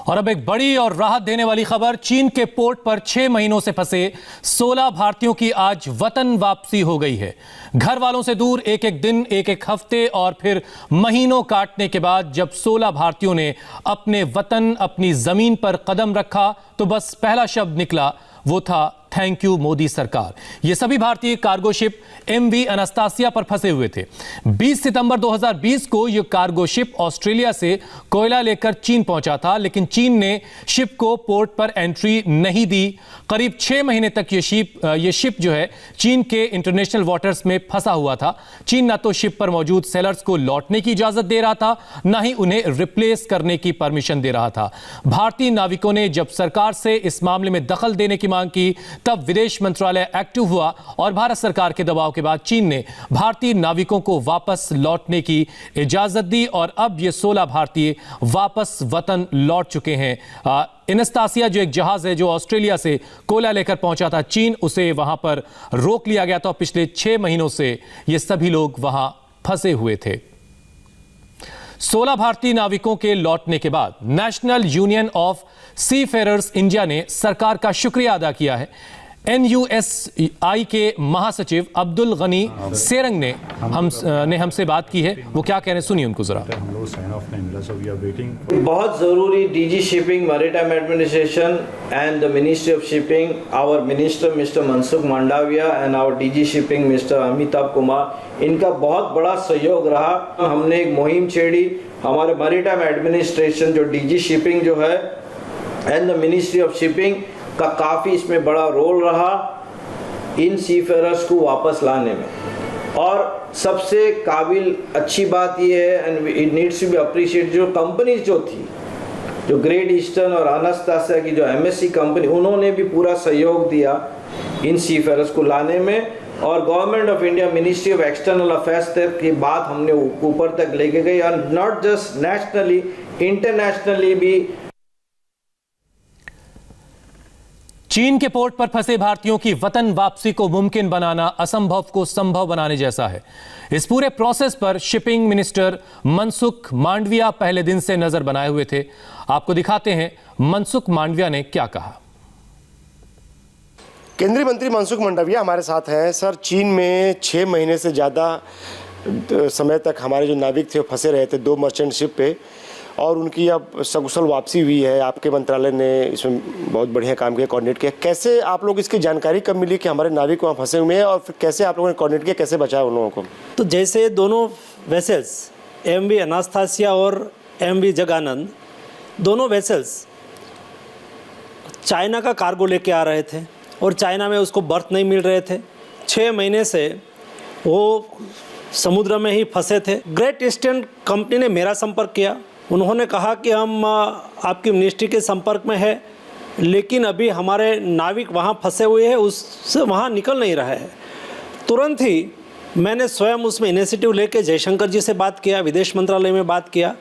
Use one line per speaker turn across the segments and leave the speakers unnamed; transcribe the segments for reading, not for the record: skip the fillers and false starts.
और अब एक बड़ी और राहत देने वाली खबर। चीन के पोर्ट पर 6 महीनों से फंसे 16 भारतीयों की आज वतन वापसी हो गई है। घर वालों से दूर एक एक दिन, एक एक हफ्ते और फिर महीनों काटने के बाद जब 16 भारतीयों ने अपने वतन, अपनी जमीन पर कदम रखा तो बस पहला शब्द निकला, वो था थैंक यू मोदी सरकार। ये सभी भारतीय कार्गो शिप MV अनास्तासिया पर फंसे हुए थे। 20 सितंबर 2020 को यह कार्गो शिप ऑस्ट्रेलिया से कोयला लेकर चीन पहुंचा था, लेकिन चीन ने शिप को पोर्ट पर एंट्री नहीं दी। करीब 6 महीने तक ये शिप जो है चीन के इंटरनेशनल वाटर्स में फंसा हुआ था। चीन ना तो शिप पर मौजूद सेलर्स को लौटने की इजाजत दे रहा था, ना ही उन्हें रिप्लेस करने की परमिशन दे रहा था। भारतीय नाविकों ने जब सरकार से इस मामले में दखल देने की मांग की, तब विदेश मंत्रालय एक्टिव हुआ और भारत सरकार के दबाव के बाद चीन ने भारतीय नाविकों को वापस लौटने की इजाजत दी और अब ये 16 भारतीय वापस वतन लौट चुके हैं। एनास्तासिया जो एक जहाज है जो ऑस्ट्रेलिया से कोयला लेकर पहुंचा था चीन, उसे वहां पर रोक लिया गया था। पिछले 6 महीनों से ये सभी लोग वहां फंसे हुए थे। 16 भारतीय नाविकों के लौटने के बाद national union of seafarers India ने सरकार का शुक्रिया अदा किया है। NUSI के महासचिव अब्दुल गनी सेरंग ने हमसे बात की है। वो क्या कह रहे हैं सुनिए उनको जरा।
बहुत जरूरी DG shipping, maritime administration and the ministry of shipping, our minister mister Mansukh Mandaviya and our DG shipping mister Amitabh Kumar, इनका बहुत बड़ा सहयोग रहा। हमने एक मुहिम छेड़ी। हमारे मैरीटाइम एडमिनिस्ट्रेशन जो DG शिपिंग जो है and the ministry of shipping का काफ़ी इसमें बड़ा रोल रहा इन सीफेरर्स को वापस लाने में। और सबसे काबिल अच्छी बात यह है and it needs to be appreciate, जो कंपनीज जो थी, जो ग्रेट ईस्टर्न और अनास्तासिया की जो MSC कंपनी, उन्होंने भी पूरा सहयोग दिया इन सीफेरर्स को लाने में। और government of India, ministry of external affairs तक की बात हमने ऊपर तक लेके गई और नॉट जस्ट नेशनली, इंटरनेशनली भी।
चीन के पोर्ट पर फंसे भारतीयों की वतन वापसी को मुमकिन बनाना असंभव को संभव बनाने जैसा है। इस पूरे प्रोसेस पर शिपिंग मिनिस्टर मनसुख मांडविया पहले दिन से नजर बनाए हुए थे। आपको दिखाते हैं मनसुख मांडविया ने क्या कहा।
केंद्रीय मंत्री मनसुख मांडविया हमारे साथ हैं। सर, चीन में 6 महीने से ज़्यादा समय तक हमारे जो नाविक थे वो फंसे रहे थे 2 मर्चेंट शिप पे, और उनकी अब सकुशल वापसी हुई है। आपके मंत्रालय ने इसमें बहुत बढ़िया काम किया, कोऑर्डिनेट किया। कैसे आप लोग इसकी जानकारी कब मिली कि हमारे नाविक वहाँ फंसे हुए हैं, और फिर कैसे आप लोगों ने कोऑर्डिनेट किया, कैसे बचाया उन लोगों को?
तो जैसे दोनों वेसल्स MV अनास्तासिया और MV जगानंद, दोनों वेसल्स चाइना का कार्गो लेके आ रहे थे और चाइना में उसको बर्थ नहीं मिल रहे थे। 6 महीने से वो समुद्र में ही फंसे थे। ग्रेट ईस्टर्न कंपनी ने मेरा संपर्क किया। उन्होंने कहा कि हम आपकी मिनिस्ट्री के संपर्क में है, लेकिन अभी हमारे नाविक वहाँ फंसे हुए हैं, उससे वहाँ निकल नहीं रहा है। तुरंत ही मैंने स्वयं उसमें इनिशिएटिव लेके जयशंकर जी से बात किया, विदेश मंत्रालय में बात किया।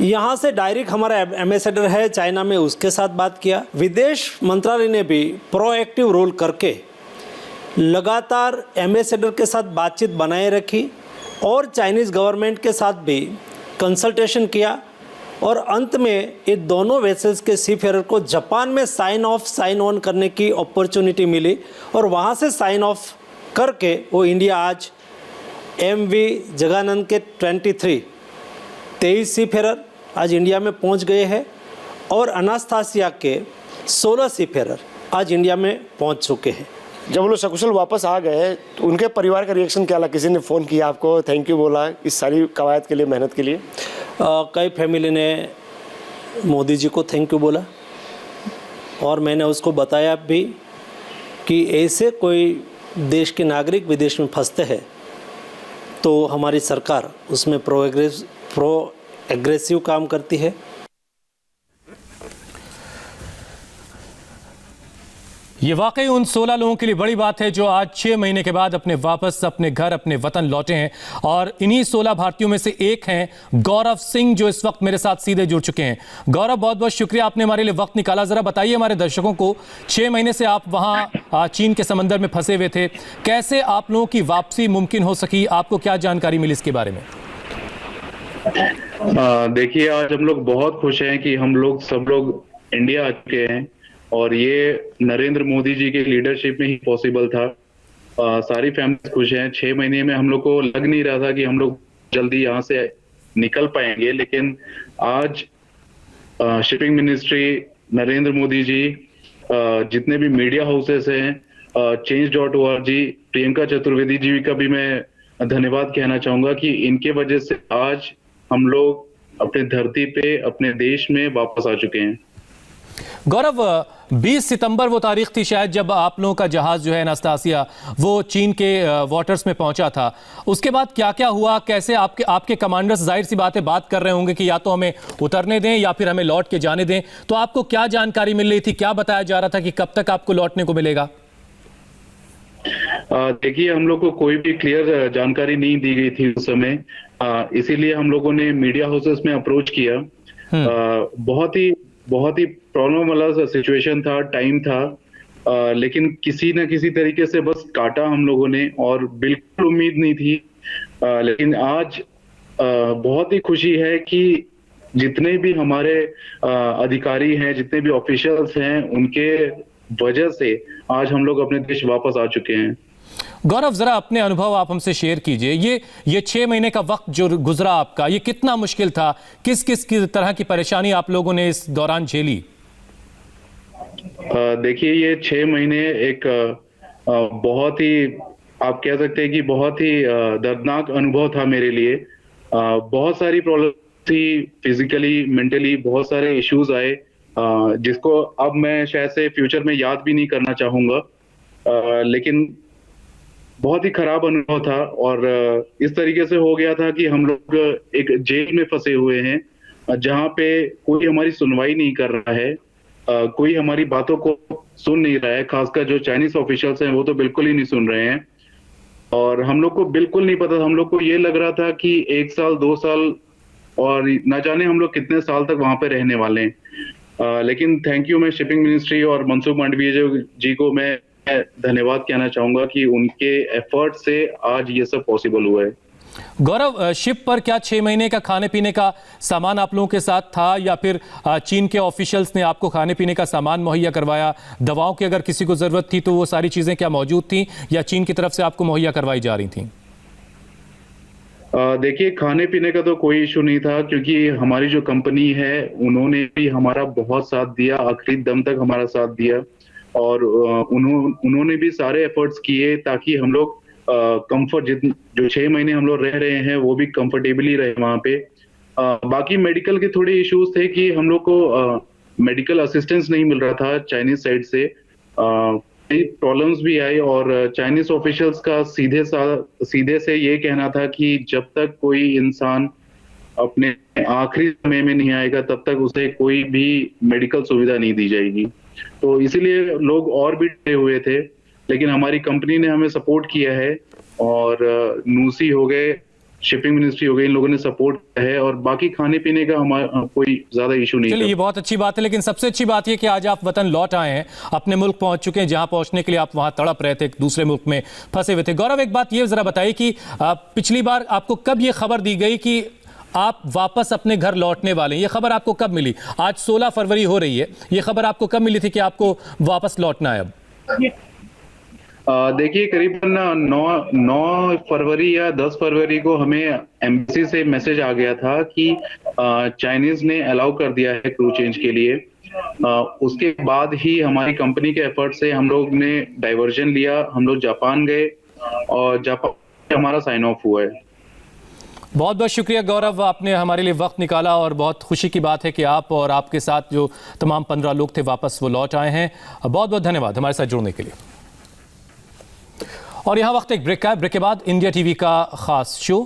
यहाँ से डायरेक्ट हमारा एम्बेसडर है चाइना में, उसके साथ बात किया। विदेश मंत्रालय ने भी प्रोएक्टिव रोल करके लगातार एम्बेसडर के साथ बातचीत बनाए रखी और चाइनीज़ गवर्नमेंट के साथ भी कंसल्टेशन किया, और अंत में ये दोनों वेसल्स के सीफेरर को जापान में साइन ऑन करने की अपॉर्चुनिटी मिली, और वहाँ से साइन ऑफ करके वो इंडिया आज MV जगानंद के 23 सीफेरर आज इंडिया में पहुँच गए हैं, और अनास्तासिया के 16 सीफेरर आज इंडिया में पहुँच चुके हैं।
जब वो लोग सकुशल वापस आ गए तो उनके परिवार का रिएक्शन क्या लगा? किसी ने फ़ोन किया आपको, थैंक यू बोला इस सारी कवायद के लिए, मेहनत के लिए?
कई फैमिली ने मोदी जी को थैंक यू बोला, और मैंने उसको बताया भी कि ऐसे कोई देश के नागरिक विदेश में फंसते हैं तो हमारी सरकार उसमें प्रो एग्रेसिव काम करती है।
ये वाकई उन 16 लोगों के लिए बड़ी बात है जो आज 6 महीने के बाद वापस अपने घर, अपने वतन लौटे हैं। और इन्हीं 16 भारतीयों में से एक हैं गौरव सिंह, जो इस वक्त मेरे साथ सीधे जुड़ चुके हैं। गौरव, बहुत बहुत शुक्रिया, आपने हमारे लिए वक्त निकाला। जरा बताइए हमारे दर्शकों को, 6 महीने से आप वहां चीन के समंदर में फंसे हुए थे, कैसे आप लोगों की वापसी मुमकिन हो सकी? आपको क्या जानकारी मिली इसके बारे में?
देखिए, आज हम लोग बहुत खुश हैं कि सब लोग इंडिया आ चुके हैं और ये नरेंद्र मोदी जी के लीडरशिप में ही पॉसिबल था। सारी फैमिली खुश हैं। 6 महीने में हम लोग को लग नहीं रहा था कि हम लोग जल्दी यहाँ से निकल पाएंगे, लेकिन आज शिपिंग मिनिस्ट्री, नरेंद्र मोदी जी, जितने भी मीडिया हाउसेस हैं, change.org, प्रियंका चतुर्वेदी जी का भी मैं धन्यवाद कहना चाहूंगा कि इनके वजह से आज हम लोग अपने धरती पे, अपने देश में वापस आ चुके हैं।
गौरव, 20 सितंबर वो तारीख थी शायद जब आप लोगों का जहाज जो है एनास्तासिया वो चीन के वाटर्स में पहुंचा था। उसके बाद क्या क्या हुआ, कैसे आपके कमांडर्स जाहिर सी बात है बात कर रहे होंगे कि या तो हमें उतरने दें या फिर हमें लौट के जाने दें, तो आपको क्या जानकारी मिल रही थी, क्या बताया जा रहा था कि कब तक आपको लौटने को मिलेगा?
देखिए, हम लोग को कोई भी क्लियर जानकारी नहीं दी गई थी उस समय, इसीलिए हम लोगों ने मीडिया हाउसेस में अप्रोच किया। बहुत ही प्रॉब्लम वाला सिचुएशन था, टाइम था, लेकिन किसी न किसी तरीके से बस काटा हम लोगों ने और बिल्कुल उम्मीद नहीं थी। लेकिन आज बहुत ही खुशी है कि जितने भी हमारे अधिकारी हैं, जितने भी ऑफिशियल्स हैं, उनके वजह से आज हम लोग अपने देश वापस आ चुके हैं।
गौरव, जरा अपने अनुभव आप हमसे शेयर कीजिए। ये 6 महीने का वक्त जो गुजरा आपका, ये कितना मुश्किल था? किस किस की तरह की परेशानी आप लोगों ने इस दौरान झेली?
देखिए, ये 6 महीने एक बहुत ही, आप कह सकते हैं कि बहुत ही दर्दनाक अनुभव था मेरे लिए। बहुत सारी प्रॉब्लम थी, फिजिकली, मेंटली बहुत सारे इश्यूज आए, जिसको अब मैं शायद से फ्यूचर में याद भी नहीं करना चाहूंगा। लेकिन बहुत ही खराब अनुभव था और इस तरीके से हो गया था कि हम लोग एक जेल में फंसे हुए हैं, जहां पे कोई हमारी सुनवाई नहीं कर रहा है, कोई हमारी बातों को सुन नहीं रहा है। खासकर जो चाइनीज ऑफिशियल्स हैं वो तो बिल्कुल ही नहीं सुन रहे हैं और हम लोग को बिल्कुल नहीं पता था। हम लोग को ये लग रहा था कि 1 साल 2 साल और न जाने हम लोग कितने साल तक वहां पे रहने वाले हैं। लेकिन थैंक यू, मैं शिपिंग मिनिस्ट्री और मनसुख मांडविया जी को मैं धन्यवाद कहना चाहूंगा कि उनके एफर्ट से आज ये सब पॉसिबल हुआ है।
गौरव, शिप पर क्या 6 महीने का खाने पीने का सामान आप लोगों के साथ था या फिर चीन के ऑफिशियल्स ने आपको खाने पीने का सामान मुहैया करवाया? दवाओं की अगर किसी को जरूरत थी तो वो सारी चीजें क्या मौजूद थी या चीन की तरफ से आपको मुहैया करवाई जा रही थी?
देखिए, खाने पीने का तो कोई इशू नहीं था, क्योंकि हमारी जो कंपनी है उन्होंने भी हमारा बहुत साथ दिया, आखिरी दम तक हमारा साथ दिया और उन्होंने भी सारे एफर्ट्स किए ताकि हम लोग कंफर्ट, जो 6 महीने हम लोग रह रहे हैं वो भी कंफर्टेबली रहे वहां पे। बाकी मेडिकल के थोड़े इश्यूज थे कि हम लोग को मेडिकल असिस्टेंस नहीं मिल रहा था चाइनीज साइड से, प्रॉब्लम्स भी आई और चाइनीज ऑफिशियल्स का सीधे से ये कहना था कि जब तक कोई इंसान अपने आखिरी समय में नहीं आएगा तब तक उसे कोई भी मेडिकल सुविधा नहीं दी जाएगी। तो इसीलिए लोग और भी डरे हुए थे, लेकिन हमारी कंपनी ने हमें सपोर्ट किया है और नूसी हो गए, शिपिंग मिनिस्ट्री हो गई, इन लोगों ने सपोर्ट किया है और बाकी खाने पीने का हमारा कोई ज्यादा इशू नहीं।
चलिए, ये बहुत अच्छी बात है, लेकिन सबसे अच्छी बात ये कि आज आप वतन लौट आए हैं, अपने मुल्क पहुंच चुके हैं, जहां पहुंचने के लिए आप वहां तड़प रहे थे, दूसरे मुल्क में फंसे हुए थे। गौरव, एक बात ये जरा बताइए कि पिछली बार आपको कब ये खबर दी गई कि आप वापस अपने घर लौटने वाले हैं? ये खबर आपको कब मिली? आज 16 फरवरी हो रही है, ये खबर आपको कब मिली थी कि आपको वापस लौटना है अब?
देखिए, करीबन 9 फरवरी या 10 फरवरी को हमें एम्बेसी से मैसेज आ गया था कि चाइनीज ने अलाउ कर दिया है क्रू चेंज के लिए। उसके बाद ही हमारी कंपनी के एफर्ट से हम लोग ने डाइवर्जन लिया, हम लोग जापान गए और जापान से हमारा साइन ऑफ हुआ है।
बहुत बहुत शुक्रिया गौरव, आपने हमारे लिए वक्त निकाला और बहुत खुशी की बात है कि आप और आपके साथ जो तमाम 15 लोग थे वापस वो लौट आए हैं। बहुत बहुत धन्यवाद हमारे साथ जुड़ने के लिए। और यहाँ वक्त एक ब्रेक का है, ब्रेक के बाद इंडिया टीवी का खास शो